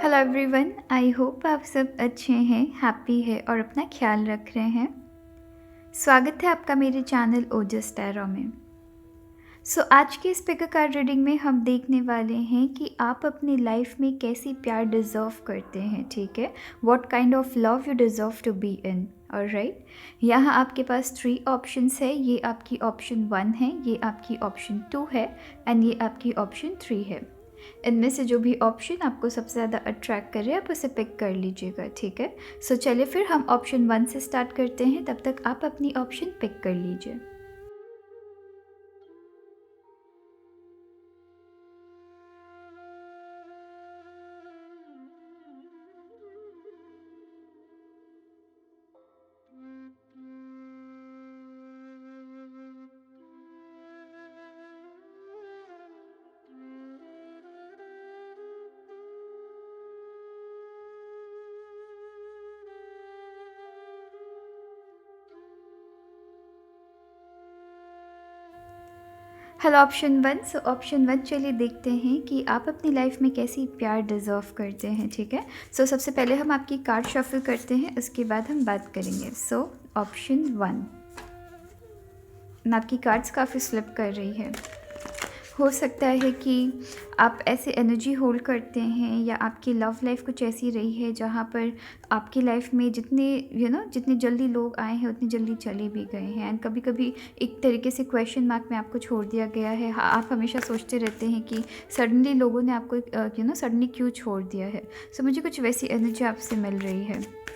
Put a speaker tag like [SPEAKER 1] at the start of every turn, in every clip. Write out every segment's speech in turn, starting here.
[SPEAKER 1] Hello everyone, I hope आप सब अच्छे हैं, हैप्पी है और अपना ख्याल रख रहे हैं। स्वागत है आपका मेरे चैनल ओजस टैरो में। आज की इस पिक कार्ड रीडिंग में हम देखने वाले हैं कि आप अपनी लाइफ में कैसी प्यार डिज़र्व करते हैं। ठीक है, what kind of love you deserve to be in. Alright, यहाँ आपके पास 3 ऑप्शंस है। ये आपकी ऑप्शन 1 है, ये आपकी ऑप्शन 2 है एंड ये आपकी ऑप्शन 3 है। इनमें से जो भी ऑप्शन आपको सबसे ज़्यादा अट्रैक्ट करे आप उसे पिक कर लीजिएगा। ठीक है, चलिए फिर हम ऑप्शन 1 से स्टार्ट करते हैं। तब तक आप अपनी ऑप्शन पिक कर लीजिए। Hello option 1। ऑप्शन 1, चलिए देखते हैं कि आप अपनी लाइफ में कैसी प्यार डिज़र्व करते हैं। ठीक है, सबसे पहले हम आपकी कार्ड शफल करते हैं, उसके बाद हम बात करेंगे। ऑप्शन 1, आपकी कार्ड्स काफ़ी स्लिप कर रही है। हो सकता है कि आप ऐसे एनर्जी होल्ड करते हैं या आपकी लव लाइफ कुछ ऐसी रही है जहाँ पर आपकी लाइफ में जितने जल्दी लोग आए हैं उतनी जल्दी चले भी गए हैं। एंड कभी कभी एक तरीके से क्वेश्चन मार्क में आपको छोड़ दिया गया है। आप हमेशा सोचते रहते हैं कि सडनली लोगों ने आपको सडनली क्यों छोड़ दिया है। मुझे कुछ वैसी एनर्जी आपसे मिल रही है।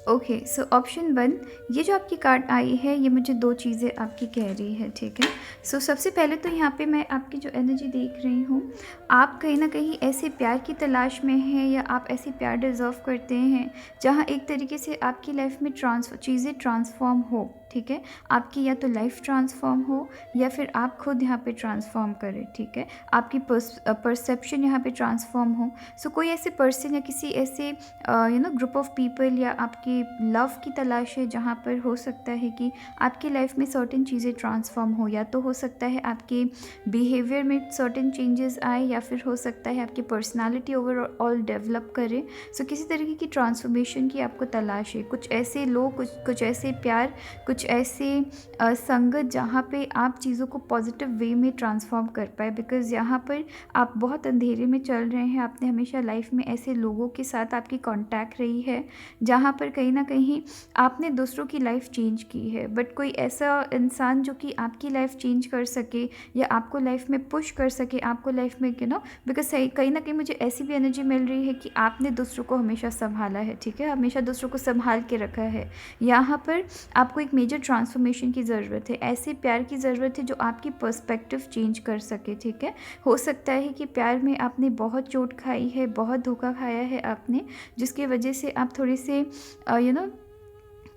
[SPEAKER 1] ओके, ऑप्शन 1, ये जो आपकी कार्ड आई है ये मुझे 2 चीज़ें आपकी कह रही है। ठीक है, सबसे पहले तो यहाँ पे मैं आपकी जो एनर्जी देख रही हूँ, आप कहीं ना कहीं ऐसे प्यार की तलाश में हैं या आप ऐसे प्यार डिज़र्व करते हैं जहाँ एक तरीके से आपकी लाइफ में चीज़ें ट्रांसफॉर्म हो। ठीक है, आपकी या तो लाइफ ट्रांसफॉर्म हो या फिर आप खुद यहाँ पे ट्रांसफॉर्म करें। ठीक है, आपकी परसेप्शन यहाँ पे ट्रांसफॉर्म हो। कोई ऐसे पर्सन या किसी ऐसे ग्रुप ऑफ पीपल या आपकी लव की तलाश है जहाँ पर हो सकता है कि आपकी लाइफ में सर्टेन चीज़ें ट्रांसफॉर्म हो। या तो हो सकता है आपके बिहेवियर में सर्टेन चेंजेस आए या फिर हो सकता है आपकी पर्सनालिटी ओवरऑल डेवलप करे। किसी तरीके की ट्रांसफॉर्मेशन की आपको तलाश है। कुछ ऐसे लोग, कुछ ऐसे प्यार, कुछ ऐसे संगत जहाँ पे आप चीज़ों को पॉजिटिव वे में ट्रांसफॉर्म कर पाए। बिकॉज़ यहाँ पर आप बहुत अंधेरे में चल रहे हैं। आपने हमेशा लाइफ में ऐसे लोगों के साथ आपकी कांटेक्ट रही है जहाँ पर कहीं ना कहीं आपने दूसरों की लाइफ चेंज की है। बट कोई ऐसा इंसान जो कि आपकी लाइफ चेंज कर सके या आपको लाइफ में पुश कर सके, आपको लाइफ में बिकॉज कहीं ना कहीं मुझे ऐसी भी एनर्जी मिल रही है कि आपने दूसरों को हमेशा संभाला है। ठीक है, हमेशा दूसरों को संभाल के रखा है। यहाँ पर आपको एक मेजर ट्रांसफॉर्मेशन की ज़रूरत है। ऐसे प्यार की ज़रूरत है जो आपकी पर्सपेक्टिव चेंज कर सके। ठीक है, हो सकता है कि प्यार में आपने बहुत चोट खाई है, बहुत धोखा खाया है आपने, जिसकी वजह से आप थोड़े से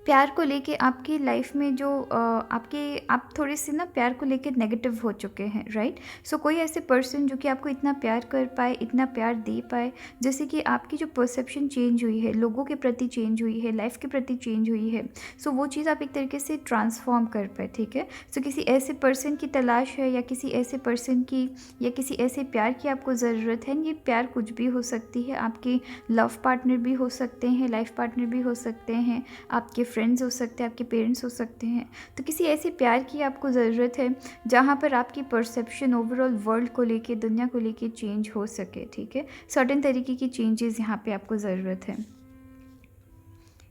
[SPEAKER 1] प्यार को लेके आपकी लाइफ में जो आप थोड़े से ना प्यार को लेके नेगेटिव हो चुके हैं। राइट, कोई ऐसे पर्सन जो कि आपको इतना प्यार कर पाए, इतना प्यार दे पाए, जैसे कि आपकी जो परसेप्शन चेंज हुई है, लोगों के प्रति चेंज हुई है, लाइफ के प्रति चेंज हुई है, वो चीज़ आप एक तरीके से ट्रांसफॉर्म कर पाए। ठीक है, किसी ऐसे पर्सन की तलाश है या किसी ऐसे पर्सन की या किसी ऐसे प्यार की आपको ज़रूरत है। ये प्यार कुछ भी हो सकती है, आपके लव पार्टनर भी हो सकते हैं, लाइफ पार्टनर भी हो सकते हैं, आपके फ्रेंड्स हो सकते हैं, आपके पेरेंट्स हो सकते हैं। तो किसी ऐसे प्यार की आपको ज़रूरत है जहाँ पर आपकी परसेप्शन ओवरऑल वर्ल्ड को लेके, दुनिया को लेके चेंज हो सके। ठीक है, सर्टेन तरीके की चेंजेस यहाँ पे आपको ज़रूरत है।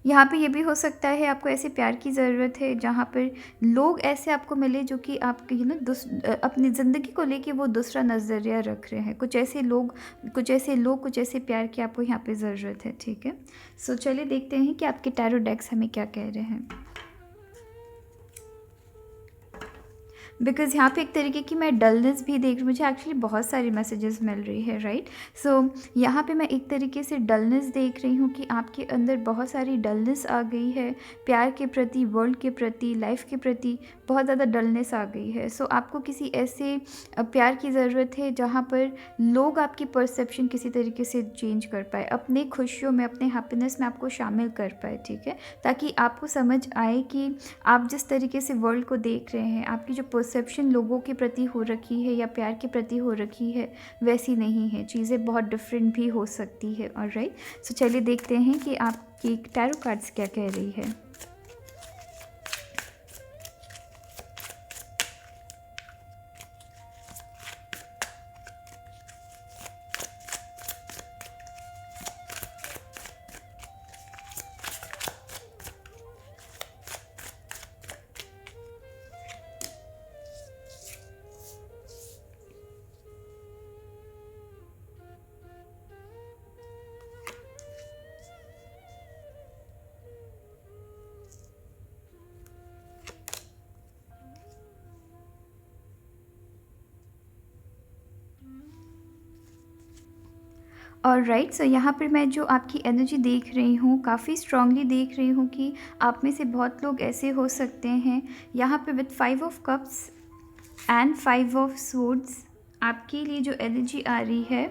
[SPEAKER 1] यहाँ पे ये भी हो सकता है आपको ऐसे प्यार की ज़रूरत है जहाँ पर लोग ऐसे आपको मिले जो कि आपके अपनी ज़िंदगी को लेके वो दूसरा नज़रिया रख रहे हैं। कुछ ऐसे प्यार की आपको यहाँ पे ज़रूरत है। ठीक है, चलिए देखते हैं कि आपके टैरो डेक्स हमें क्या कह रहे हैं। बिकॉज़ यहाँ पे एक तरीके की मैं डलनेस भी देख रही हूँ, मुझे एक्चुअली बहुत सारी मैसेजेस मिल रही है, राइट। सो यहाँ पे मैं एक तरीके से डलनेस देख रही हूँ कि आपके अंदर बहुत सारी डलनेस आ गई है, प्यार के प्रति, वर्ल्ड के प्रति, लाइफ के प्रति बहुत ज़्यादा डलनेस आ गई है। सो आपको किसी ऐसे प्यार की ज़रूरत है जहाँ पर लोग आपकी परसेप्शन किसी तरीके से चेंज कर पाए, अपने खुशियों में, अपने हैप्पीनेस में आपको शामिल कर पाए, ठीक है, ताकि आपको समझ आए कि आप जिस तरीके से वर्ल्ड को देख रहे हैं, आपकी जो परसेप्शन लोगों के प्रति हो रखी है या प्यार के प्रति हो रखी है, वैसी नहीं है, चीज़ें बहुत डिफरेंट भी हो सकती है। ऑलराइट, सो चलिए देखते हैं कि आपकी टैरो कार्ड्स क्या कह रही है। ऑलराइट, सो यहाँ पर मैं जो आपकी एनर्जी देख रही हूँ, काफ़ी स्ट्रांगली देख रही हूँ कि आप में से बहुत लोग ऐसे हो सकते हैं। यहाँ पे with 5 of cups and 5 of swords आपके लिए जो एनर्जी आ रही है,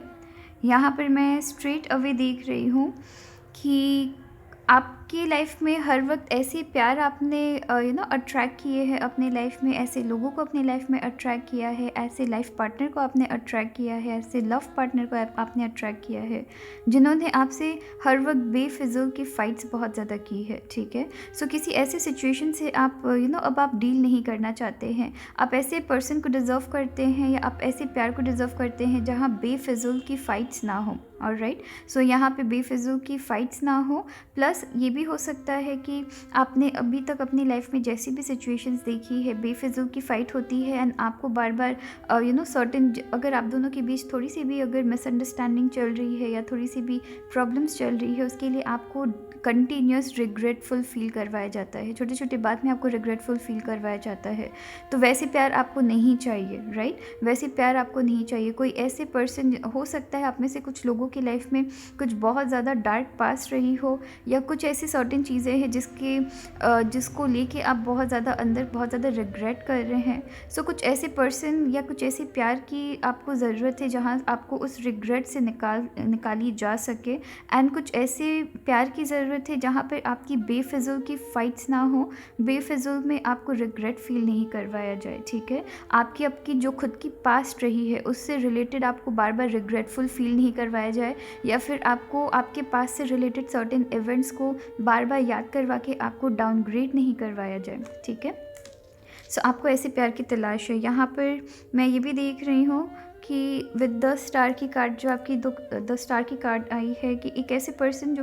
[SPEAKER 1] यहाँ पर मैं स्ट्रेट अवे देख रही हूँ कि आपकी लाइफ में हर वक्त ऐसे प्यार आपने अट्रैक्ट किए हैं अपने लाइफ में, ऐसे लोगों को अपने लाइफ में अट्रैक्ट किया है, ऐसे लाइफ पार्टनर को आपने अट्रैक्ट किया है, ऐसे लव पार्टनर को आपने अट्रैक्ट किया है जिन्होंने आपसे हर वक्त बेफिजुल की फ़ाइट्स बहुत ज़्यादा की है, ठीक है। सो किसी ऐसे सिचुएशन से आप अब आप डील नहीं करना चाहते हैं, आप ऐसे पर्सन को डिज़र्व करते हैं या आप ऐसे प्यार को डिज़र्व करते हैं जहाँ बेफिजुल की फ़ाइट्स ना हो। ऑलराइट, सो यहाँ पे बेफिजुल की फ़ाइट्स ना हो, प्लस ये भी हो सकता है कि आपने अभी तक अपनी लाइफ में जैसी भी सिचुएशंस देखी है, बेफिजुल की फ़ाइट होती है एंड आपको बार बार सर्टेन, अगर आप दोनों के बीच थोड़ी सी भी अगर मिसअंडरस्टैंडिंग चल रही है या थोड़ी सी भी प्रॉब्लम्स चल रही है, उसके लिए आपको कंटिन्यूस रिग्रेटफुल फील करवाया जाता है, छोटे छोटे बात में आपको रिग्रेटफुल फील करवाया जाता है। तो वैसे प्यार आपको नहीं चाहिए, राइट, वैसे प्यार आपको नहीं चाहिए। कोई ऐसे पर्सन हो सकता है, आप में से कुछ लोगों की लाइफ में कुछ बहुत ज़्यादा डार्क पास्ट रही हो या कुछ ऐसी सर्टेन चीज़ें हैं जिसको लेके आप बहुत ज़्यादा अंदर बहुत ज़्यादा रिग्रेट कर रहे हैं। सो कुछ ऐसे पर्सन या कुछ ऐसे प्यार की आपको ज़रूरत है जहाँ आपको उस रिग्रेट से निकाली जा सके, एंड कुछ ऐसे प्यार की ज़रूरत है जहाँ पर आपकी बेफिजुल की फ़ाइट्स ना हो, बेफिजुल में आपको रिग्रेट फील नहीं करवाया जाए, ठीक है। आपकी जो खुद की पास्ट रही है उससे रिलेटेड आपको बार बार रिग्रेटफुल फील नहीं करवाया जाए, या फिर आपको आपके पास से रिलेटेड सर्टेन इवेंट्स को बार बार याद करवा के आपको डाउनग्रेड नहीं करवाया जाए, ठीक है। सो आपको ऐसे प्यार की तलाश है। यहाँ पर मैं ये भी देख रही हूँ कि विद 10 स्टार की कार्ड जो आपकी 10 स्टार की कार्ड आई है कि एक ऐसे पर्सन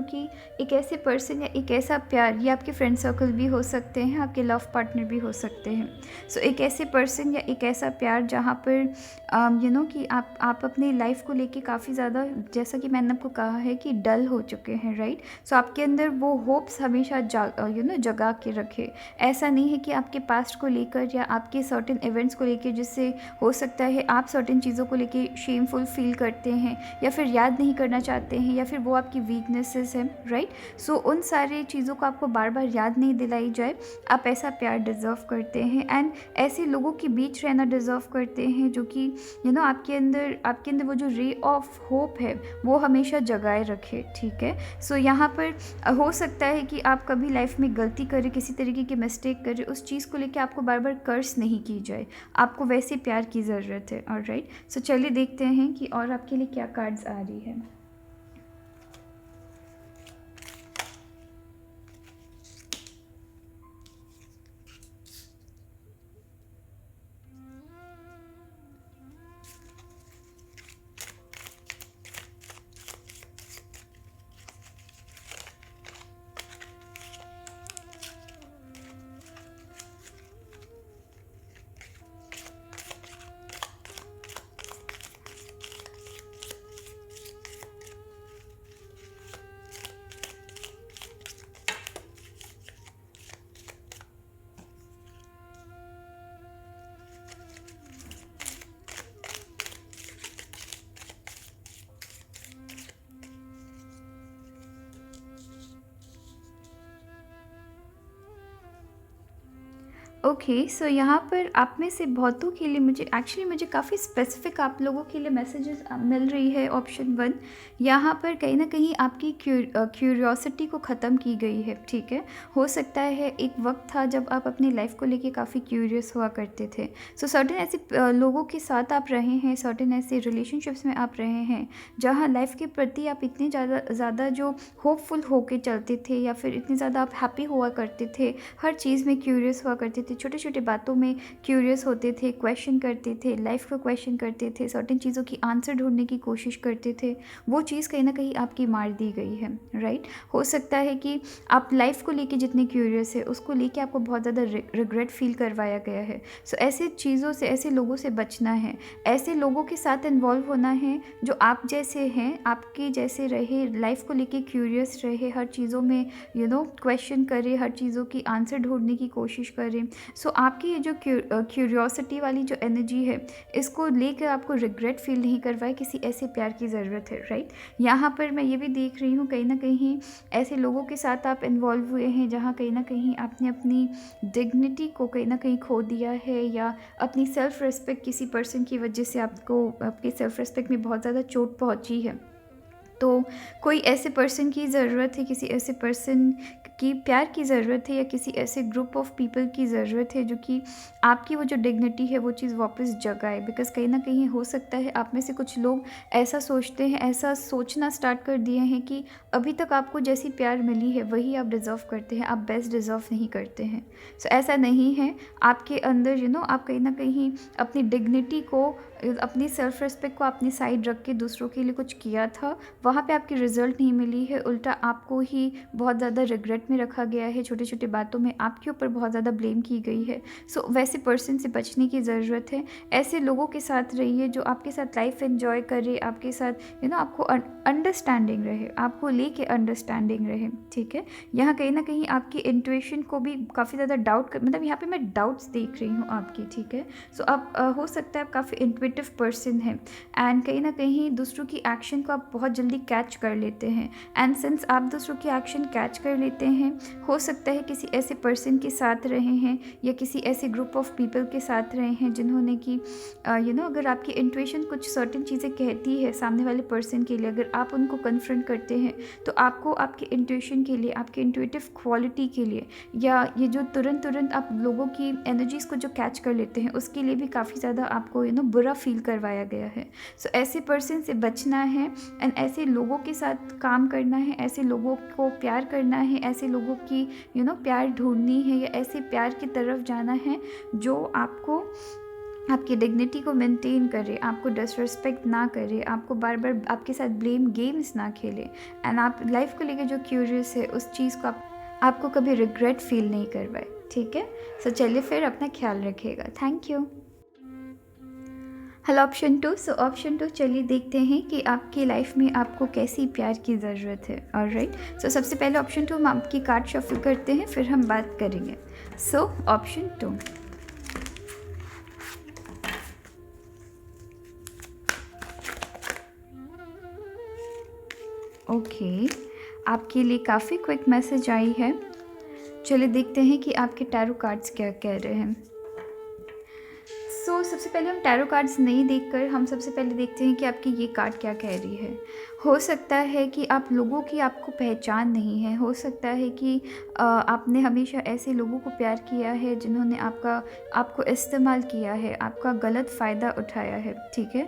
[SPEAKER 1] या एक ऐसा प्यार, ये आपके फ्रेंड सर्कल भी हो सकते हैं, आपके लव पार्टनर भी हो सकते हैं। सो एक ऐसे पर्सन या एक ऐसा प्यार जहाँ पर कि आप अपनी लाइफ को लेके काफ़ी ज़्यादा, जैसा कि मैंने आपको कहा है कि डल हो चुके हैं, राइट। सो आपके अंदर वो होप्स हमेशा जगा के रखे। ऐसा नहीं है कि आपके पास्ट को लेकर या आपके सर्टेन इवेंट्स को लेकर, जिससे हो सकता है आप सर्टेन चीज़ों को लेके शेमफुल फील करते हैं या फिर याद नहीं करना चाहते हैं, या फिर वो आपकी वीकनेसेस हैं, राइट। सो उन सारी चीज़ों को आपको बार बार याद नहीं दिलाई जाए। आप ऐसा प्यार डिज़र्व करते हैं एंड ऐसे लोगों के बीच रहना डिज़र्व करते हैं जो कि आपके अंदर वो जो रे ऑफ होप है वो हमेशा जगाए रखे, ठीक है। सो यहाँ पर हो सकता है कि आप कभी लाइफ में गलती करें, किसी तरीके की मिस्टेक करें, उस चीज़ को लेके आपको बार बार कर्स नहीं की जाए, आपको वैसे प्यार की ज़रूरत है। ऑलराइट, सो चलिए देखते हैं कि और आपके लिए क्या कार्ड्स आ रही है। ओके, सो यहाँ पर आप में से बहुतों के लिए मुझे काफ़ी स्पेसिफिक आप लोगों के लिए मैसेजेस मिल रही है। ऑप्शन वन, यहाँ पर कहीं ना कहीं आपकी क्यूरियोसिटी को ख़त्म की गई है, ठीक है। हो सकता है एक वक्त था जब आप अपनी लाइफ को लेके काफ़ी क्यूरियस हुआ करते थे। सो सर्टेन ऐसे लोगों के साथ आप रहे हैं, सर्टेन ऐसे रिलेशनशिप्स में आप रहे हैं जहाँ लाइफ के प्रति आप इतने ज़्यादा जो होपफुल होके चलते थे, या फिर इतने ज़्यादा आप हैप्पी हुआ करते थे, हर चीज़ में क्यूरियस हुआ करते थे, छोटे छोटे बातों में क्यूरियस होते थे, क्वेश्चन करते थे, लाइफ को क्वेश्चन करते थे, सर्टेन चीज़ों की आंसर ढूंढने की कोशिश करते थे। वो चीज़ कहीं ना कहीं आपकी मार दी गई है, राइट। हो सकता है कि आप लाइफ को लेके जितने क्यूरियस है उसको लेके आपको बहुत ज़्यादा रिग्रेट फील करवाया गया है। सो ऐसे चीज़ों से, ऐसे लोगों से बचना है, ऐसे लोगों के साथ इन्वॉल्व होना है जो आप जैसे हैं, आपके जैसे रहे, लाइफ को लेके क्यूरियस रहे, हर चीज़ों में क्वेश्चन करे, हर चीज़ों की आंसर ढूंढने की कोशिश करें। सो आपकी ये जो क्यूरियोसिटी वाली जो एनर्जी है, इसको लेकर आपको रिग्रेट फील नहीं करवाए, किसी ऐसे प्यार की ज़रूरत है, राइट। यहाँ पर मैं ये भी देख रही हूँ कहीं ना कहीं ऐसे लोगों के साथ आप इन्वॉल्व हुए हैं जहाँ कहीं ना कहीं आपने अपनी डिग्निटी को कहीं ना कहीं खो दिया है, या अपनी सेल्फ़ रिस्पेक्ट किसी पर्सन की वजह से आपको आपकी सेल्फ़ रिस्पेक्ट में बहुत ज़्यादा चोट पहुँची है। तो कोई ऐसे पर्सन की ज़रूरत है, किसी ऐसे पर्सन की प्यार की ज़रूरत है, या किसी ऐसे ग्रुप ऑफ पीपल की ज़रूरत है जो कि आपकी वो जो डिग्निटी है वो चीज़ वापस जगाए। बिकॉज़ कहीं ना कहीं हो सकता है आप में से कुछ लोग ऐसा सोचते हैं, ऐसा सोचना स्टार्ट कर दिए हैं कि अभी तक आपको जैसी प्यार मिली है वही आप डिज़र्व करते हैं, आप बेस्ट डिज़र्व नहीं करते हैं। सो ऐसा नहीं है। आपके अंदर आप कहीं ना कहीं अपनी डिग्निटी को, अपनी सेल्फ़ रिस्पेक्ट को अपनी साइड रख के दूसरों के लिए कुछ किया था, वहाँ पे आपकी रिज़ल्ट नहीं मिली है, उल्टा आपको ही बहुत ज़्यादा रिग्रेट में रखा गया है, छोटे छोटे बातों में आपके ऊपर बहुत ज़्यादा ब्लेम की गई है। सो वैसे पर्सन से बचने की ज़रूरत है। ऐसे लोगों के साथ रहिए जो आपके साथ लाइफ एंजॉय करे, आपके साथ आपको अंडरस्टैंडिंग रहे, आपको लेके अंडरस्टैंडिंग रहे, ठीक है। यहाँ कहीं ना कहीं आपकी इंट्यूशन को भी काफ़ी ज़्यादा मतलब यहाँ पे मैं डाउट्स देख रही हूँ आपकी, ठीक है। सो आप हो सकता है आप काफ़ी इंट्यूटिव पर्सन हैं, एंड कहीं ना कहीं दूसरों की एक्शन को आप बहुत जल्दी कैच कर लेते हैं। एंड सिंस आप दूसरों की एक्शन कैच कर लेते हैं, हो सकता है किसी ऐसे पर्सन के साथ रहे हैं, या किसी ऐसे ग्रुप ऑफ पीपल के साथ रहे हैं जिन्होंने कि अगर आपकी इंट्यूशन कुछ सर्टेन चीज़ें कहती है सामने वाले पर्सन के लिए, अगर आप उनको कन्फ्रंट करते हैं तो आपको आपके इंट्यूशन के लिए, आपके इंट्यूटिव क्वालिटी के लिए, या ये जो तुरंत आप लोगों की एनर्जीज़ को जो कैच कर लेते हैं उसके लिए भी काफ़ी ज़्यादा आपको बुरा फील करवाया गया है। सो ऐसे पर्सन से बचना है, एंड ऐसे लोगों के साथ काम करना है, ऐसे लोगों को प्यार करना है, ऐसे लोगों की प्यार ढूंढनी है, या ऐसे प्यार की तरफ जाना है जो आपको आपकी डिग्निटी को मेंटेन करे, आपको डिसरिस्पेक्ट ना करे, आपको बार बार आपके साथ ब्लेम गेम्स ना खेले, एंड आप लाइफ को लेकर जो क्यूरियस है उस चीज़ को आपको कभी रिग्रेट फील नहीं करवाए, ठीक है। सो चलिए फिर अपना ख्याल रखिएगा। Thank you. Hello option two. So option two, चलिए देखते हैं कि आपकी लाइफ में आपको कैसी प्यार की ज़रूरत है। ऑलराइट, सो सबसे पहले ऑप्शन टू हम आपकी कार्ड शफल करते हैं, फिर हम बात करेंगे। सो ऑप्शन टू, ओके, आपके लिए काफ़ी क्विक मैसेज आई है। चलिए देखते हैं कि आपके टैरो कार्ड्स क्या कह रहे हैं। सबसे पहले हम टैरो कार्ड्स नहीं देखकर हम सबसे पहले देखते हैं कि आपकी ये कार्ड क्या कह रही है। हो सकता है कि आप लोगों की आपको पहचान नहीं है, हो सकता है कि आपने हमेशा ऐसे लोगों को प्यार किया है जिन्होंने आपको इस्तेमाल किया है, आपका गलत फ़ायदा उठाया है, ठीक है।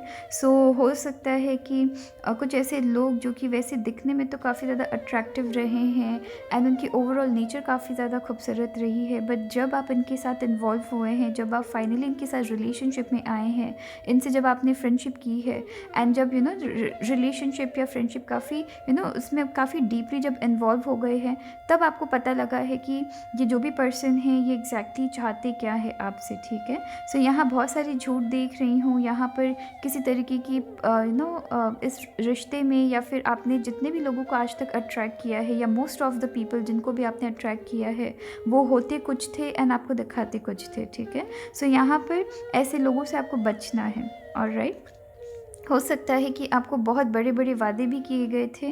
[SPEAKER 1] हो सकता है कि कुछ ऐसे लोग जो कि वैसे दिखने में तो काफ़ी ज़्यादा अट्रैक्टिव रहे हैं, एंड उनकी ओवरऑल नेचर काफ़ी ज़्यादा खूबसूरत रही है, बट जब आप इनके साथ इन्वॉल्व हुए हैं, जब आप फाइनली इनके साथ रिलेशनशिप में आए हैं, इनसे जब आपने फ्रेंडशिप की है, एंड जब रिलेशनशिप या फ्रेंडशिप काफ़ी उसमें काफ़ी डीपली जब इन्वॉल्व हो गए हैं, तब आपको पता लगा है कि ये जो भी पर्सन है ये एग्जैक्टली चाहते क्या है आपसे, ठीक है। यहाँ बहुत सारी झूठ देख रही हूँ, यहाँ पर किसी तरीके की इस रिश्ते में, या फिर आपने जितने भी लोगों को आज तक अट्रैक्ट किया है, या मोस्ट ऑफ द पीपल जिनको भी आपने अट्रैक्ट किया है, वो होते कुछ थे एंड आपको दिखाते कुछ थे, ठीक है। यहाँ पर ऐसे लोगों से आपको बचना है। ऑलराइट, हो सकता है कि आपको बहुत बड़े बड़े वादे भी किए गए थे,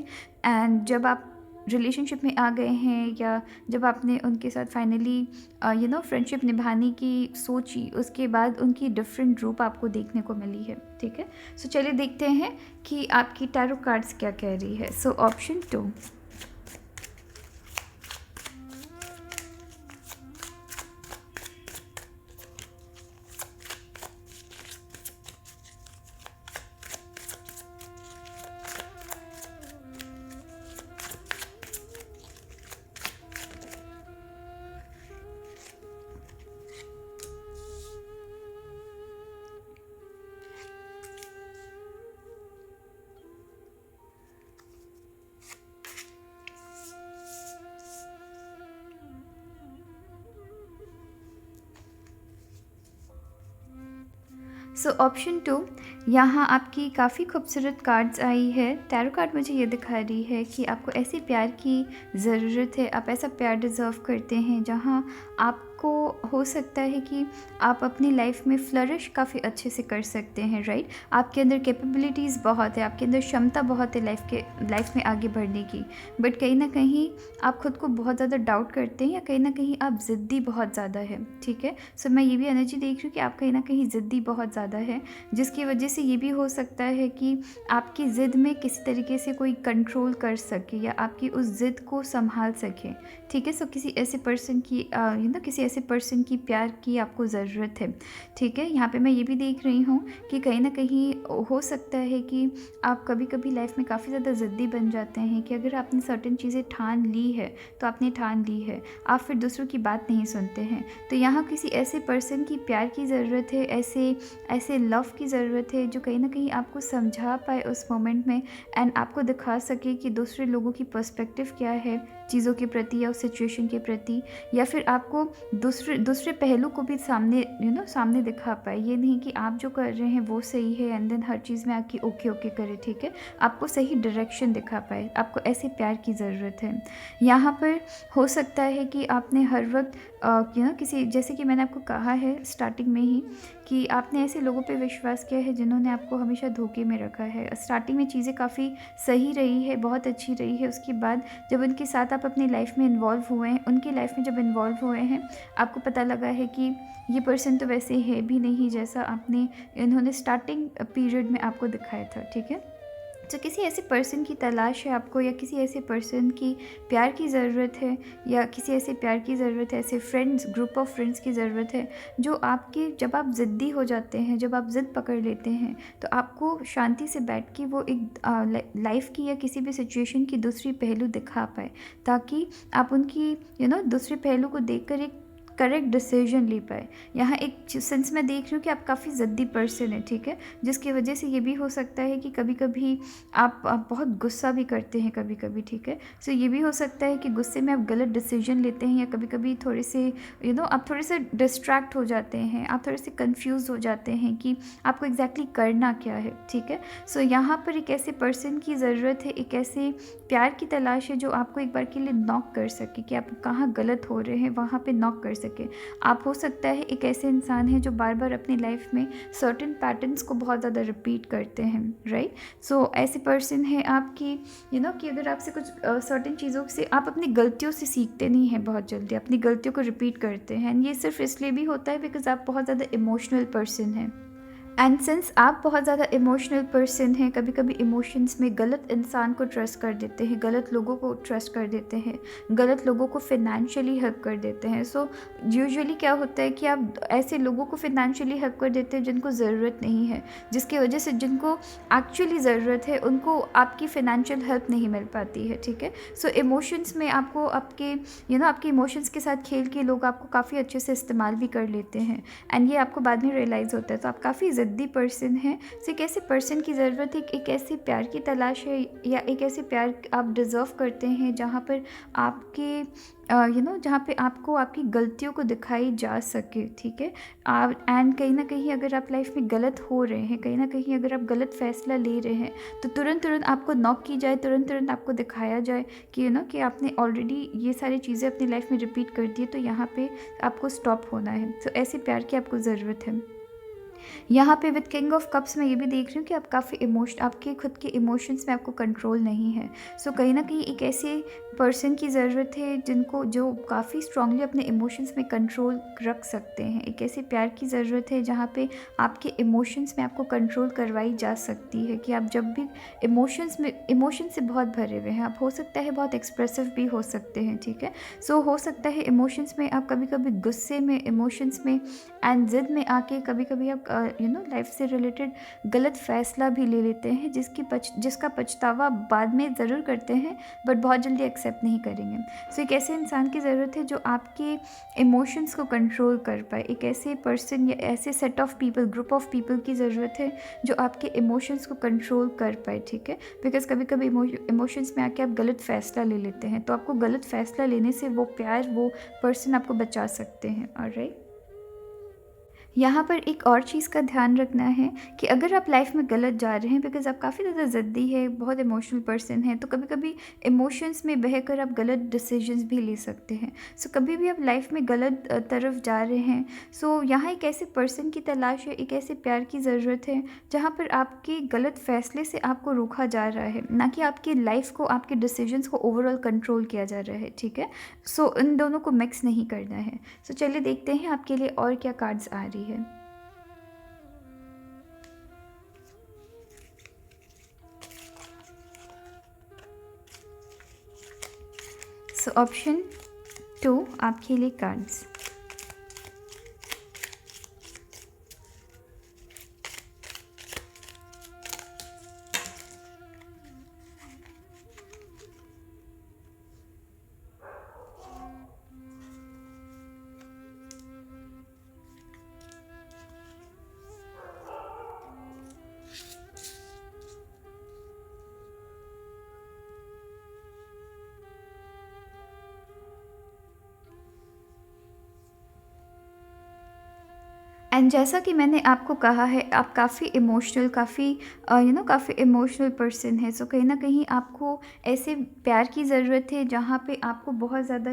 [SPEAKER 1] एंड जब आप रिलेशनशिप में आ गए हैं, या जब आपने उनके साथ फाइनली फ्रेंडशिप निभाने की सोची, उसके बाद उनकी डिफरेंट रूप आपको देखने को मिली है। ठीक है, सो चलिए देखते हैं कि आपकी टैरो कार्ड्स क्या कह रही है। So option 2। सो ऑप्शन 2, यहाँ आपकी काफ़ी खूबसूरत कार्ड्स आई है। टैरो कार्ड मुझे ये दिखा रही है कि आपको ऐसे प्यार की ज़रूरत है, आप ऐसा प्यार डिज़र्व करते हैं जहाँ आपको हो सकता है कि आप अपनी लाइफ में फ्लरिश काफ़ी अच्छे से कर सकते हैं, राइट। आपके अंदर कैपेबिलिटीज़ बहुत है, आपके अंदर क्षमता बहुत है लाइफ में आगे बढ़ने की, बट कहीं ना कहीं आप खुद को बहुत ज़्यादा डाउट करते हैं, या कहीं ना कहीं आप ज़िद्दी बहुत ज़्यादा है। ठीक है, सो मैं ये भी एनर्जी देख रही हूँ कि आप कहीं ना कहीं ज़िद्दी बहुत ज़्यादा है, जिसकी वजह से ये भी हो सकता है कि आपकी ज़िद में किसी तरीके से कोई कंट्रोल कर सके, या आपकी उस ज़िद को संभाल सके। ठीक है, सो किसी ऐसे पर्सन की किसी ऐसे पर्सन की प्यार की आपको ज़रूरत है। ठीक है, यहाँ पे मैं ये भी देख रही हूँ कि कहीं ना कहीं हो सकता है कि आप कभी कभी लाइफ में काफ़ी ज़्यादा ज़िद्दी बन जाते हैं, कि अगर आपने सर्टेन चीज़ें ठान ली है तो आपने ठान ली है, आप फिर दूसरों की बात नहीं सुनते हैं। तो यहाँ किसी ऐसे पर्सन की प्यार की ज़रूरत है, ऐसे लव की ज़रूरत है जो कहीं ना कहीं आपको समझा पाए उस मोमेंट में, एंड आपको दिखा सके कि दूसरे लोगों की पर्सपेक्टिव क्या है चीज़ों के प्रति या उस सिचुएशन के प्रति, या फिर आपको दूसरे पहलू को भी सामने दिखा पाए। ये नहीं कि आप जो कर रहे हैं वो सही है एंड देन हर चीज़ में आपकी ओके ओके करे। ठीक है, आपको सही डायरेक्शन दिखा पाए, आपको ऐसे प्यार की ज़रूरत है। यहाँ पर हो सकता है कि आपने हर वक्त किसी, जैसे कि मैंने आपको कहा है स्टार्टिंग में ही, कि आपने ऐसे लोगों पे विश्वास किया है जिन्होंने आपको हमेशा धोखे में रखा है। स्टार्टिंग में चीज़ें काफ़ी सही रही है, बहुत अच्छी रही है, उसके बाद जब उनके साथ आप अपनी लाइफ में इन्वॉल्व हुए हैं, उनकी लाइफ में जब इन्वॉल्व हुए हैं, आपको पता लगा है कि ये पर्सन तो वैसे है भी नहीं जैसा इन्होंने स्टार्टिंग पीरियड में आपको दिखाया था। ठीक है, तो किसी ऐसे पर्सन की तलाश है आपको, या किसी ऐसे पर्सन की प्यार की ज़रूरत है, या किसी ऐसे प्यार की ज़रूरत है, ऐसे फ्रेंड्स, ग्रुप ऑफ फ्रेंड्स की ज़रूरत है जो आपके, जब आप ज़िद्दी हो जाते हैं, जब आप ज़िद पकड़ लेते हैं, तो आपको शांति से बैठ के वो एक लाइफ की या किसी भी सिचुएशन की दूसरी पहलू दिखा पाए, ताकि आप उनकी दूसरे पहलू को देखकर एक करेक्ट डिसीजन ले पाए। यहाँ एक सेंस में देख रही हूँ कि आप काफ़ी ज़िद्दी पर्सन है। ठीक है, जिसकी वजह से ये भी हो सकता है कि कभी कभी आप बहुत गुस्सा भी करते हैं कभी कभी। ठीक है, सो ये भी हो सकता है कि गुस्से में आप गलत डिसीजन लेते हैं, या कभी कभी थोड़े से आप थोड़े से डिस्ट्रैक्ट हो जाते हैं, आप थोड़े से कंफ्यूज हो जाते हैं कि आपको एग्जैक्टली करना क्या है। ठीक है, सो यहाँ पर एक ऐसे पर्सन की ज़रूरत है, एक ऐसे प्यार की तलाश है जो आपको एक बार के लिए नॉक कर सके, कि आप कहाँ गलत हो रहे हैं वहाँ पे नॉक कर सके। आप हो सकता है एक ऐसे इंसान है जो बार बार अपनी लाइफ में सर्टेन पैटर्न्स को बहुत ज़्यादा रिपीट करते हैं, राइट। सो ऐसे पर्सन है आपकी कि अगर आपसे कुछ सर्टेन चीज़ों से आप अपनी गलतियों से सीखते नहीं हैं, बहुत जल्दी अपनी गलतियों को रिपीट करते हैं, एंड ये सिर्फ इसलिए भी होता है बिकॉज आप बहुत ज़्यादा इमोशनल पर्सन हैं। एंड सिंस आप बहुत ज़्यादा इमोशनल पर्सन हैं, कभी कभी इमोशंस में गलत इंसान को ट्रस्ट कर देते हैं, गलत लोगों को ट्रस्ट कर देते हैं, गलत लोगों को फिनेंशियली हेल्प कर देते हैं। सो यूजुअली क्या होता है कि आप ऐसे लोगों को फिनेंशियली हेल्प कर देते हैं जिनको ज़रूरत नहीं है, जिसकी वजह से जिनको एक्चुअली ज़रूरत है उनको आपकी फिनेंशियल हेल्प नहीं मिल पाती है। ठीक है, सो इमोशंस में आपको आपके आपके इमोशंस के साथ खेल के लोग आपको काफ़ी अच्छे से इस्तेमाल भी कर लेते हैं, एंड ये आपको बाद में रियलाइज़ होता है। तो आप काफ़ी ज़िद्दी पर्सन है, सो एक ऐसे पर्सन की ज़रूरत है, एक ऐसे प्यार की तलाश है, या एक ऐसे प्यार आप डिज़र्व करते हैं जहाँ पर आपके जहाँ पे आपको आपकी गलतियों को दिखाई जा सके। ठीक है, आप एंड कहीं ना कहीं अगर आप लाइफ में गलत हो रहे हैं, कहीं ना कहीं अगर आप गलत फैसला ले रहे हैं, तो तुरंत आपको नॉक की जाए, तुरंत आपको दिखाया जाए कि कि आपने ऑलरेडी ये सारी चीज़ें अपनी लाइफ में रिपीट कर दी है, तो यहाँ पे आपको स्टॉप होना है। तो ऐसे प्यार की आपको ज़रूरत है। यहाँ पे विद किंग ऑफ कप्स मैं ये भी देख रही हूँ कि आप काफ़ी आपके खुद के इमोशंस में आपको कंट्रोल नहीं है। सो कहीं ना कहीं एक ऐसे पर्सन की ज़रूरत है जिनको जो काफ़ी स्ट्रांगली अपने इमोशंस में कंट्रोल रख सकते हैं। एक ऐसे प्यार की ज़रूरत है जहाँ पे आपके इमोशंस में आपको कंट्रोल करवाई जा सकती है कि आप जब भी इमोशन से बहुत भरे हुए हैं, आप हो सकता है बहुत एक्सप्रेसिव भी हो सकते हैं, ठीक है। सो हो सकता है इमोशंस में आप कभी कभी गुस्से में, इमोशंस में एंड ज़िद में आके कभी कभी आप लाइफ से रिलेटेड गलत फ़ैसला भी ले लेते हैं जिसका पछतावा बाद में ज़रूर करते हैं, बट बहुत जल्दी एक्सेप्ट नहीं करेंगे। सो एक ऐसे इंसान की ज़रूरत है जो आपके इमोशंस को कंट्रोल कर पाए। एक ऐसे पर्सन या ऐसे set of people, group of people की ज़रूरत है जो आपके इमोशंस को कंट्रोल कर पाए, ठीक है। बिकॉज कभी कभी इमोशंस में आके आप गलत फ़ैसला ले लेते हैं, तो आपको गलत फ़ैसला लेने से वो प्यार, वो पर्सन आपको बचा सकते हैं। ऑलराइट, यहाँ पर एक और चीज़ का ध्यान रखना है कि अगर आप लाइफ में गलत जा रहे हैं, बिकॉज़ आप काफ़ी ज़्यादा ज़िद्दी है, बहुत इमोशनल पर्सन है, तो कभी कभी इमोशंस में बहकर आप गलत डिसीजंस भी ले सकते हैं। सो कभी भी आप लाइफ में गलत तरफ जा रहे हैं, सो यहाँ एक ऐसे पर्सन की तलाश है, एक ऐसे प्यार की ज़रूरत है जहाँ पर आपके गलत फैसले से आपको रोका जा रहा है, ना कि आपकी लाइफ को, आपके डिसीजंस को ओवरऑल कंट्रोल किया जा रहा है, ठीक है। सो इन दोनों को मिक्स नहीं करना है। सो चलिए देखते हैं आपके लिए और क्या कार्ड्स आ रही है। सो ऑप्शन 2 आपके लिए कार्ड्स। एंड जैसा कि मैंने आपको कहा है, आप काफ़ी इमोशनल, काफ़ी इमोशनल पर्सन है। सो कहीं ना कहीं आपको ऐसे प्यार की ज़रूरत है जहाँ पे आपको बहुत ज़्यादा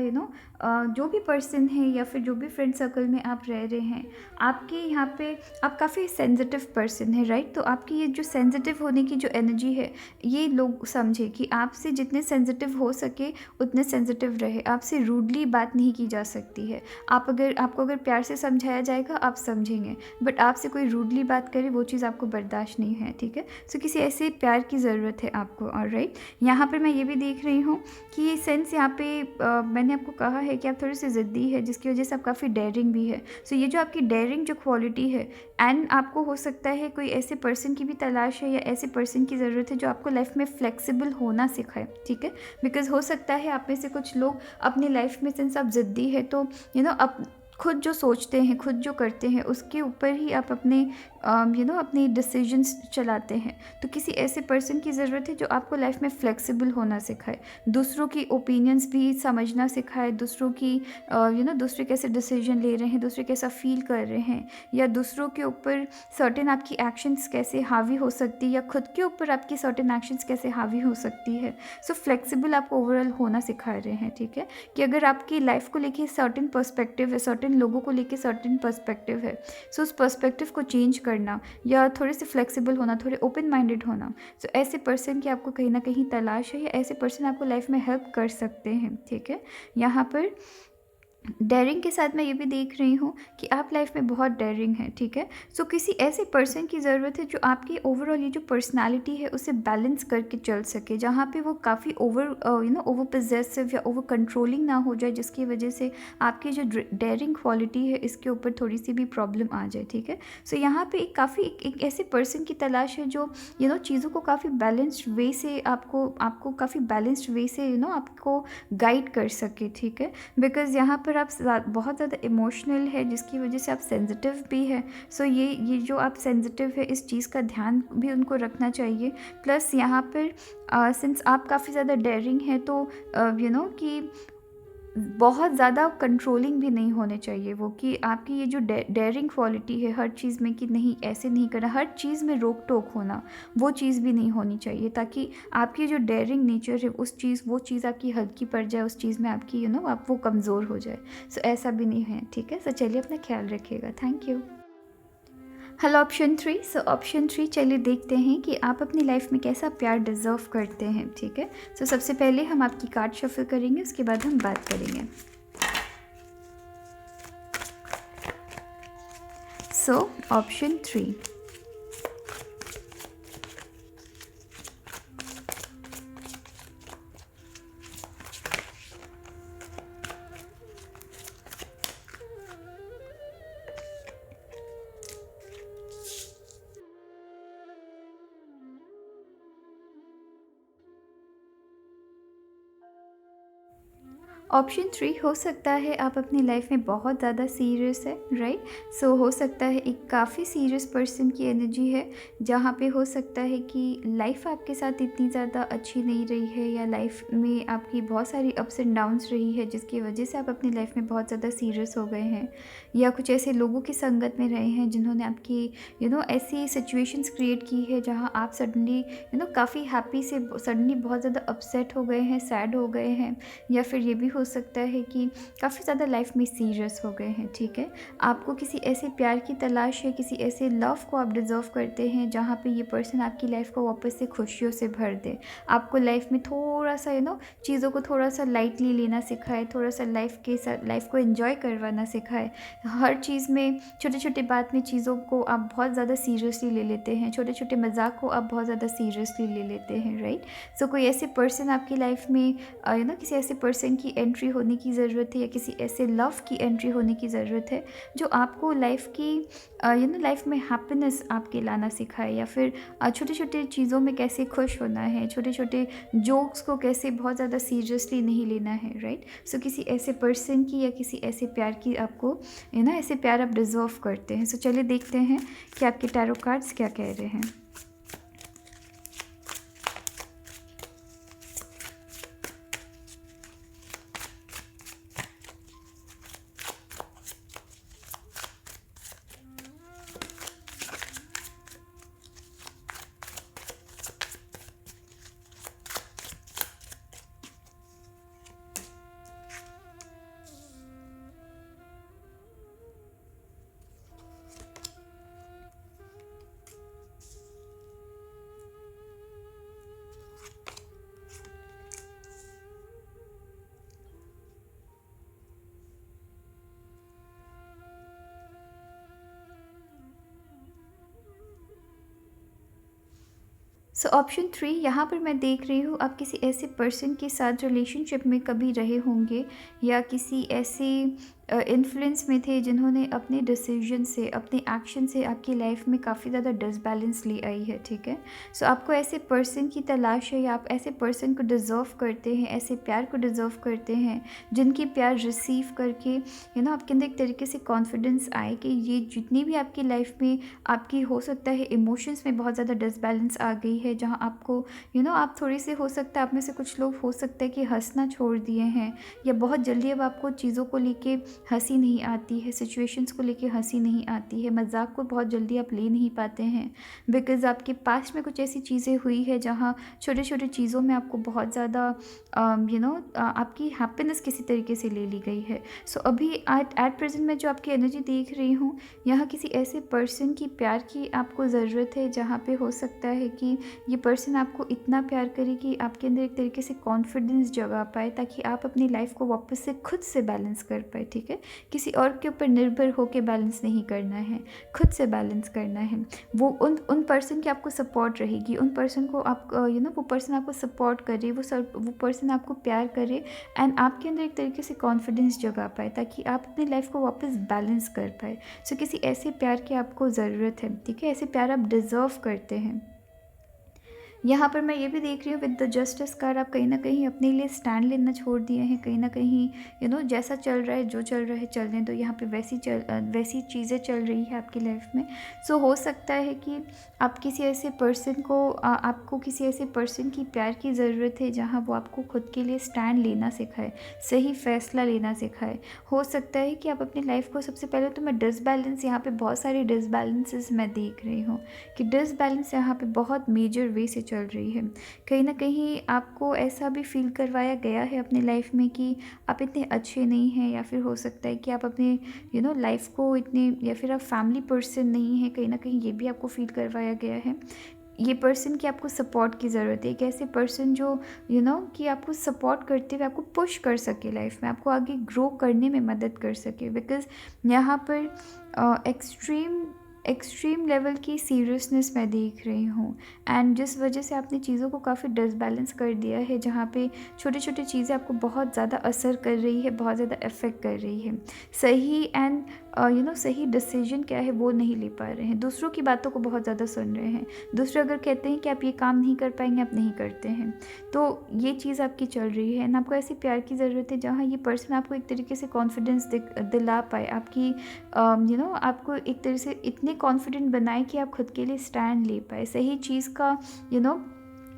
[SPEAKER 1] जो भी पर्सन है या फिर जो भी फ्रेंड सर्कल में आप रह रहे हैं, आपके यहाँ पे आप काफ़ी सेंसिटिव पर्सन है, राइट। तो आपकी ये जो सेंसिटिव होने की जो एनर्जी है, ये लोग समझे कि आपसे जितने सेंसिटिव हो सके उतने सेंसिटिव रहे। आपसे रूडली बात नहीं की जा सकती है। आपको अगर प्यार से समझाया जाएगा आप समझेंगे, बट आपसे कोई रूडली बात करे वो चीज़ आपको बर्दाश्त नहीं है, ठीक है। सो किसी ऐसे प्यार की ज़रूरत है आपको। ऑलराइट, यहाँ पर मैं ये भी देख रही हूँ कि ये सेंस यहाँ पे मैंने आपको कहा है कि आप थोड़ी सी ज़िद्दी है, जिसकी वजह से आप काफ़ी डेयरिंग भी है। सो ये जो आपकी डेयरिंग जो क्वालिटी है, एंड आपको हो सकता है कोई ऐसे पर्सन की भी तलाश है या ऐसे पर्सन की ज़रूरत है जो आपको लाइफ में फ्लेक्सिबल होना सिखाए, ठीक है। बिकॉज हो सकता है आप में से कुछ लोग अपनी लाइफ में, सिंस आप ज़िद्दी है, तो अब खुद जो सोचते हैं, खुद जो करते हैं, उसके ऊपर ही आप अपने अपने डिसीजंस चलाते हैं। तो किसी ऐसे पर्सन की ज़रूरत है जो आपको लाइफ में फ्लेक्सिबल होना सिखाए, दूसरों की ओपिनियंस भी समझना सिखाए, दूसरों की दूसरे कैसे डिसीजन ले रहे हैं, दूसरे कैसा फील कर रहे हैं, या दूसरों के ऊपर सर्टेन आपकी एक्शंस कैसे हावी हो सकती है, या खुद के ऊपर आपकी सर्टेन एक्शंस कैसे हावी हो सकती है। सो फ्लेक्सिबल आपको ओवरऑल होना सिखा रहे हैं, ठीक है। कि अगर आपकी लाइफ को लेके सर्टेन पर्सपेक्टिव है, सर्टेन लोगों को लेके सर्टेन पर्सपेक्टिव है, सो उस पर्सपेक्टिव को चेंज करना या थोड़े से फ्लेक्सिबल होना, थोड़े ओपन माइंडेड होना, सो ऐसे पर्सन की आपको कहीं ना कहीं तलाश है, या ऐसे पर्सन आपको लाइफ में हेल्प कर सकते हैं, ठीक है। यहाँ पर डेयरिंग के साथ मैं ये भी देख रही हूँ कि आप लाइफ में बहुत डेयरिंग हैं, ठीक है। सो किसी ऐसे पर्सन की ज़रूरत है जो आपकी ओवरऑल ये जो पर्सनालिटी है उसे बैलेंस करके चल सके, जहाँ पे वो काफ़ी ओवर पोजेसिव या ओवर कंट्रोलिंग ना हो जाए, जिसकी वजह से आपकी जो डेयरिंग क्वालिटी है इसके ऊपर थोड़ी सी भी प्रॉब्लम आ जाए, ठीक है। सो यहाँ पे एक ऐसे पर्सन की तलाश है जो चीज़ों को काफ़ी बैलेंस्ड वे से आपको काफ़ी बैलेंस्ड वे से आपको गाइड कर सके, ठीक है। बिकॉज़ यहाँ पर आप बहुत ज़्यादा इमोशनल है, जिसकी वजह से आप सेंसिटिव भी है। सो ये जो आप सेंसिटिव है, इस चीज़ का ध्यान भी उनको रखना चाहिए। प्लस यहाँ पर सिंस आप काफ़ी ज़्यादा डेयरिंग है, तो कि बहुत ज़्यादा कंट्रोलिंग भी नहीं होने चाहिए वो, कि आपकी ये जो डेयरिंग क्वालिटी है हर चीज़ में, कि नहीं ऐसे नहीं करना, हर चीज़ में रोक टोक होना, वो चीज़ भी नहीं होनी चाहिए, ताकि आपकी जो डेयरिंग नेचर है वो चीज़ आपकी हल्की पड़ जाए, उस चीज़ में आपकी आप वो कमज़ोर हो जाए। सो ऐसा भी नहीं है, ठीक है। सो चलिए अपना ख्याल रखिएगा। Thank you. Hello option three. So option three, चलिए देखते हैं कि आप अपनी लाइफ में कैसा प्यार डिज़र्व करते हैं, ठीक है। सो सबसे पहले हम आपकी कार्ड शफल करेंगे, उसके बाद हम बात करेंगे। So option three, option three, हो सकता है आप अपनी लाइफ में बहुत ज़्यादा सीरियस है, राइट। सो हो सकता है एक काफ़ी सीरियस पर्सन की एनर्जी है, जहाँ पे हो सकता है कि लाइफ आपके साथ इतनी ज़्यादा अच्छी नहीं रही है, या लाइफ में आपकी बहुत सारी अप्स एंड डाउन्स रही है, जिसकी वजह से आप अपनी लाइफ में बहुत ज़्यादा सीरियस हो गए हैं, या कुछ ऐसे लोगों की संगत में रहे हैं जिन्होंने आपकी ऐसी सिचुएशंस क्रिएट की है जहाँ आप सडनली काफ़ी हैप्पी से सडनली बहुत ज़्यादा अपसेट हो गए हैं, सैड हो गए हैं, या फिर ये भी हो सकता है कि काफ़ी ज़्यादा लाइफ में सीरियस हो गए हैं, ठीक है। आपको किसी ऐसे प्यार की तलाश है, किसी ऐसे लव को आप डिज़र्व करते हैं जहाँ पे ये पर्सन आपकी लाइफ को वापस से खुशियों से भर दे, आपको लाइफ में थोड़ा सा चीज़ों को थोड़ा सा लाइटली लेना सिखाए, थोड़ा सा लाइफ के साथ लाइफ को एंजॉय करवाना सिखाए। हर चीज़ में छोटे छोटे बात में चीज़ों को आप बहुत ज़्यादा सीरियसली ले लेते हैं, छोटे छोटे मजाक को आप बहुत ज़्यादा सीरियसली ले लेते हैं, राइट। सो कोई ऐसे पर्सन आपकी लाइफ में किसी ऐसे पर्सन की एंट्री होने की ज़रूरत है, या किसी ऐसे लव की एंट्री होने की ज़रूरत है जो आपको लाइफ की लाइफ में हैप्पीनेस आपके लाना सिखाए, या फिर छोटे छोटे चीज़ों में कैसे खुश होना है, छोटे छोटे जोक्स को कैसे बहुत ज़्यादा सीरियसली नहीं लेना है, राइट। सो किसी ऐसे पर्सन की या किसी ऐसे प्यार की आपको ऐसे प्यार आप डिज़र्व करते हैं। सो चलिए देखते हैं कि आपके टैरो कार्ड्स क्या कह रहे हैं। सो ऑप्शन थ्री, यहाँ पर मैं देख रही हूँ आप किसी ऐसे पर्सन के साथ रिलेशनशिप में कभी रहे होंगे, या किसी ऐसे इन्फ्लुएंस में थे जिन्होंने अपने डिसीजन से, अपने एक्शन से आपकी लाइफ में काफ़ी ज़्यादा डिसबैलेंस ले आई है, ठीक है। सो आपको ऐसे पर्सन की तलाश है, या आप ऐसे पर्सन को डिज़र्व करते हैं, ऐसे प्यार को डिज़र्व करते हैं जिनकी प्यार रिसीव करके आपके अंदर एक तरीके से कॉन्फिडेंस आए कि ये जितनी भी आपकी लाइफ में आपकी हो सकता है इमोशंस में बहुत ज़्यादा डिसबैलेंस आ गई है, जहाँ आपको आप थोड़ी सी हो सकता है आप में से कुछ लोग हो सकता है कि हंसना छोड़ दिए हैं, या बहुत जल्दी अब आपको चीज़ों को लेके हंसी नहीं आती है, सिचुएशंस को लेके हंसी नहीं आती है, मजाक को बहुत जल्दी आप ले नहीं पाते हैं, बिकॉज़ आपके पास्ट में कुछ ऐसी चीज़ें हुई है जहाँ छोटे छोटे चीज़ों में आपको बहुत ज़्यादा आपकी हैप्पीनेस किसी तरीके से ले ली गई है। सो अभी एट प्रेजेंट मैं जो आपकी एनर्जी देख रही हूँ, यहाँ किसी ऐसे पर्सन की प्यार की आपको ज़रूरत है, जहाँ पे हो सकता है कि ये पर्सन आपको इतना प्यार करे कि आपके अंदर एक तरीके से कॉन्फिडेंस जगा पाए, ताकि आप अपनी लाइफ को वापस से खुद से बैलेंस कर पाए, ठीक है। किसी और के ऊपर निर्भर होकर बैलेंस नहीं करना है, खुद से बैलेंस करना है। वो उन पर्सन की आपको सपोर्ट रहेगी, उन पर्सन को आप वो पर्सन आपको सपोर्ट करे, वो पर्सन आपको प्यार करे, एंड आपके अंदर एक तरीके से कॉन्फिडेंस जगा पाए, ताकि आप अपनी लाइफ को वापस बैलेंस कर पाए। सो किसी ऐसे प्यार की आपको ज़रूरत है, ठीक है। ऐसे प्यार आप डिज़र्व करते हैं। यहाँ पर मैं ये भी देख रही हूँ विद द जस्टिस कार्ड, आप कहीं ना कहीं अपने लिए स्टैंड लेना छोड़ दिए हैं, कहीं ना कहीं जैसा चल रहा है, जो चल रहा है चलने दो, यहाँ पे वैसी चीज़ें चल रही है आपकी लाइफ में। सो हो सकता है कि आप किसी ऐसे पर्सन को आपको किसी ऐसे पर्सन की प्यार की ज़रूरत है, जहाँ वो आपको खुद के लिए स्टैंड लेना सिखाए, सही फैसला लेना सिखाए। हो सकता है कि आप अपनी लाइफ को, सबसे पहले तो मैं डिसबैलेंस, यहाँ पे बहुत सारे डिसबैलेंसेस मैं देख रही हूँ कि डिसबैलेंस यहाँ पे बहुत मेजर वे से चल रही है। कहीं न कहीं आपको ऐसा भी फ़ील करवाया गया है अपनी लाइफ़ में कि आप इतने अच्छे नहीं हैं, या फिर हो सकता है कि आप अपने लाइफ़ को इतने, या फिर आप फैमिली पर्सन नहीं हैं, कहीं न कहीं ये भी आपको फ़ील करवाया गया है। ये पर्सन की आपको सपोर्ट की ज़रूरत है, एक ऐसे पर्सन जो कि आपको सपोर्ट करते हुए आपको पुश कर सके लाइफ में, आपको आगे ग्रो करने में मदद कर सके। बिकॉज़ यहाँ पर एक्सट्रीम एक्सट्रीम लेवल की सीरियसनेस मैं देख रही हूँ, एंड जिस वजह से आपने चीज़ों को काफ़ी डिसबैलेंस कर दिया है, जहाँ पे छोटी छोटी चीज़ें आपको बहुत ज़्यादा असर कर रही है, बहुत ज़्यादा इफ़ेक्ट कर रही है। सही एंड सही डिसीजन क्या है वो नहीं ले पा रहे हैं, दूसरों की बातों को बहुत ज़्यादा सुन रहे हैं। दूसरे अगर कहते हैं कि आप ये काम नहीं कर पाएंगे, आप नहीं करते हैं, तो ये चीज़ आपकी चल रही है। एंड आपको ऐसे प्यार की ज़रूरत है जहाँ ये पर्सन आपको एक तरीके से कॉन्फिडेंस दिला पाए, आपकी आपको एक तरह से इतने कॉन्फिडेंट बनाए कि आप खुद के लिए स्टैंड ले पाए। सही चीज़ का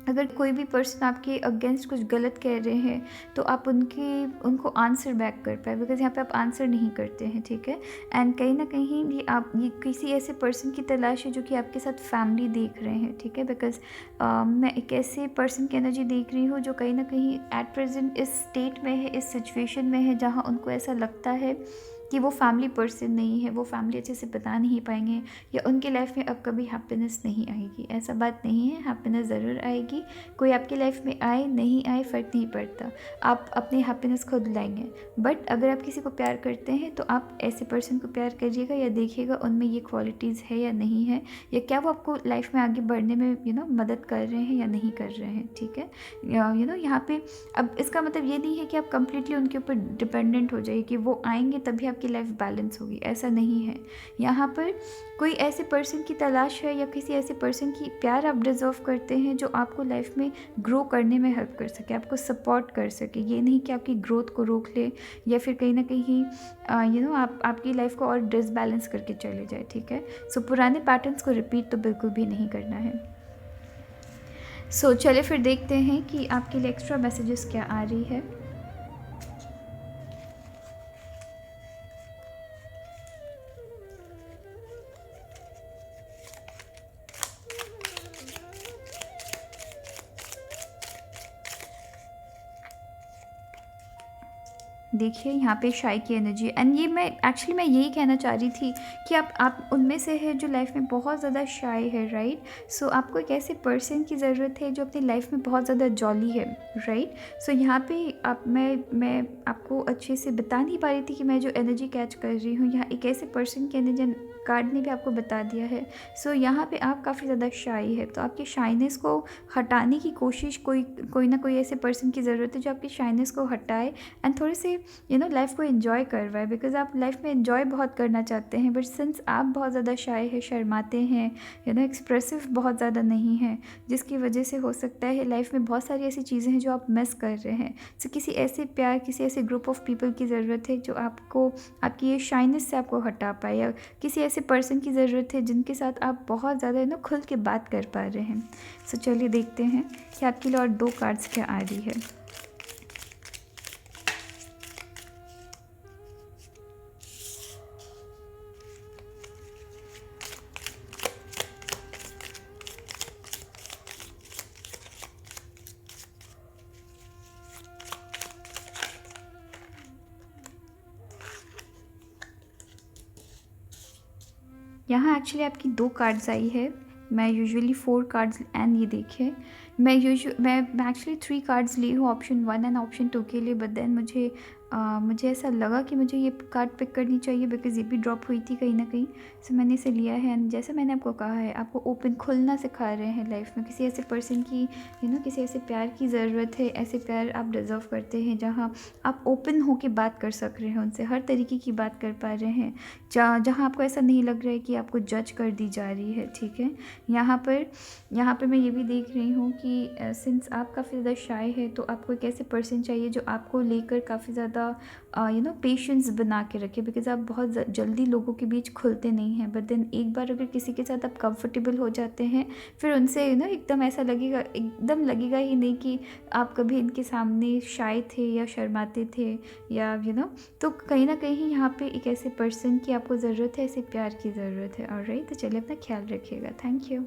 [SPEAKER 1] अगर कोई भी पर्सन आपके अगेंस्ट कुछ गलत कह रहे हैं, तो आप उनको आंसर बैक कर पाए, बिकॉज़ यहाँ पे आप आंसर नहीं करते हैं, ठीक है। एंड कहीं ना कहीं ये किसी ऐसे पर्सन की तलाश है जो कि आपके साथ फैमिली देख रहे हैं, ठीक है। बिकॉज़ मैं एक ऐसे पर्सन की एनर्जी देख रही हूँ जो कहीं ना कहीं एट प्रेजेंट इस स्टेट में है, इस सिचुएशन में है, जहाँ उनको ऐसा लगता है कि वो फैमिली पर्सन नहीं है, वो फैमिली अच्छे से बता नहीं पाएंगे, या उनकी लाइफ में अब कभी हैप्पीनेस नहीं आएगी। ऐसा बात नहीं है, हैप्पीनेस ज़रूर आएगी। कोई आपकी लाइफ में आए नहीं आए फ़र्क नहीं पड़ता, आप अपनी हैप्पीनेस खुद लाएंगे। बट अगर आप किसी को प्यार करते हैं तो आप ऐसे पर्सन को प्यार करिएगा, या देखिएगा उनमें ये क्वालिटीज़ है या नहीं है, या क्या वो आपको लाइफ में आगे बढ़ने में मदद कर रहे हैं या नहीं कर रहे हैं, ठीक है। यहाँ पे अब इसका मतलब ये नहीं है कि आप कंप्लीटली उनके ऊपर डिपेंडेंट हो जाइए कि वो आएंगे तभी आपकी लाइफ बैलेंस होगी, ऐसा नहीं है। यहाँ पर कोई ऐसे पर्सन की तलाश है, या किसी ऐसे पर्सन की प्यार आप डिज़र्व करते हैं जो आपको लाइफ में ग्रो करने में हेल्प कर सके, आपको सपोर्ट कर सके। ये नहीं कि आपकी ग्रोथ को रोक ले, या फिर कहीं ना कहीं आप आपकी लाइफ को और डिसबैलेंस करके चले जाए, ठीक है। सो पुराने पैटर्न्स को रिपीट तो बिल्कुल भी नहीं करना है। सो चलिए फिर देखते हैं कि आपके लिए एक्स्ट्रा मैसेजेस क्या आ रही है। देखिए यहाँ पे शाय की एनर्जी, एंड ये मैं यही कहना चाह रही थी कि आप उनमें से है जो लाइफ में बहुत ज़्यादा शाय है, राइट। सो आपको एक ऐसे पर्सन की ज़रूरत है जो अपनी लाइफ में बहुत ज़्यादा जॉली है, राइट। सो यहाँ पे मैं आपको अच्छे से बता नहीं पा रही थी कि मैं जो एनर्जी कैच कर रही हूँ, यहाँ एक ऐसे पर्सन की एनर्जी कार्ड ने भी आपको बता दिया है। सो यहाँ पे आप काफ़ी ज़्यादा शाई है, तो आपकी शाइनेस को हटाने की कोशिश कोई ना कोई ऐसे पर्सन की ज़रूरत है जो आपकी शाइनेस को हटाए, एंड थोड़े से लाइफ को एंजॉय करवाए। बिकॉज आप लाइफ में एंजॉय बहुत करना चाहते हैं, बट सिंस आप बहुत ज़्यादा शाय है, शर्माते हैं, एक्सप्रेसिव बहुत ज़्यादा नहीं है, जिसकी वजह से हो सकता है लाइफ में बहुत सारी ऐसी चीज़ें हैं जो आप मिस कर रहे हैं। सो किसी ऐसे प्यार, किसी ऐसे ग्रुप ऑफ पीपल की ज़रूरत है जो आपको आपकी ये शाइनेस से आपको हटा पाए, या किसी ऐसे पर्सन की ज़रूरत है जिनके साथ आप बहुत ज़्यादा खुल के बात कर पा रहे हैं। सो चलिए देखते हैं कि आपके लिए और 2 कार्ड्स क्या आ रही है। यहाँ एक्चुअली आपकी 2 कार्ड्स आई है। मैं यूजुअली 4 कार्ड्स, एंड ये देखिए मैं एक्चुअली 3 कार्ड्स ली हूँ ऑप्शन 1 एंड ऑप्शन 2 के लिए, बट देन मुझे ऐसा लगा कि मुझे ये कार्ड पिक करनी चाहिए बिकॉज़ ये भी ड्रॉप हुई थी कहीं ना कहीं। सो मैंने इसे लिया है, एंड जैसे मैंने आपको कहा है, आपको ओपन खुलना सिखा रहे हैं लाइफ में। किसी ऐसे पर्सन की किसी ऐसे प्यार की ज़रूरत है, ऐसे प्यार आप डिज़र्व करते हैं जहाँ आप ओपन होके बात कर सक रहे हैं, उनसे हर तरीके की बात कर पा रहे हैं, जहाँ आपको ऐसा नहीं लग रहा है कि आपको जज कर दी जा रही है, ठीक है। यहाँ पर मैं ये भी देख रही हूँ कि सिंस आप काफ़ी ज़्यादा शाय है, तो आपको एक ऐसे पर्सन चाहिए जो आपको लेकर काफ़ी ज़्यादा पेशेंस बना के रखे, बिकॉज आप बहुत जल्दी लोगों के बीच खुलते नहीं हैं। बट देन एक बार अगर किसी के साथ आप कंफर्टेबल हो जाते हैं, फिर उनसे एकदम ऐसा लगेगा ही नहीं कि आप कभी इनके सामने शाय थे या शर्माते थे, या तो कहीं ना कहीं यहाँ पे एक ऐसे पर्सन की आपको ज़रूरत है, ऐसे प्यार की ज़रूरत है। ऑलराइट, तो चलिए अपना ख्याल रखिएगा। Thank you.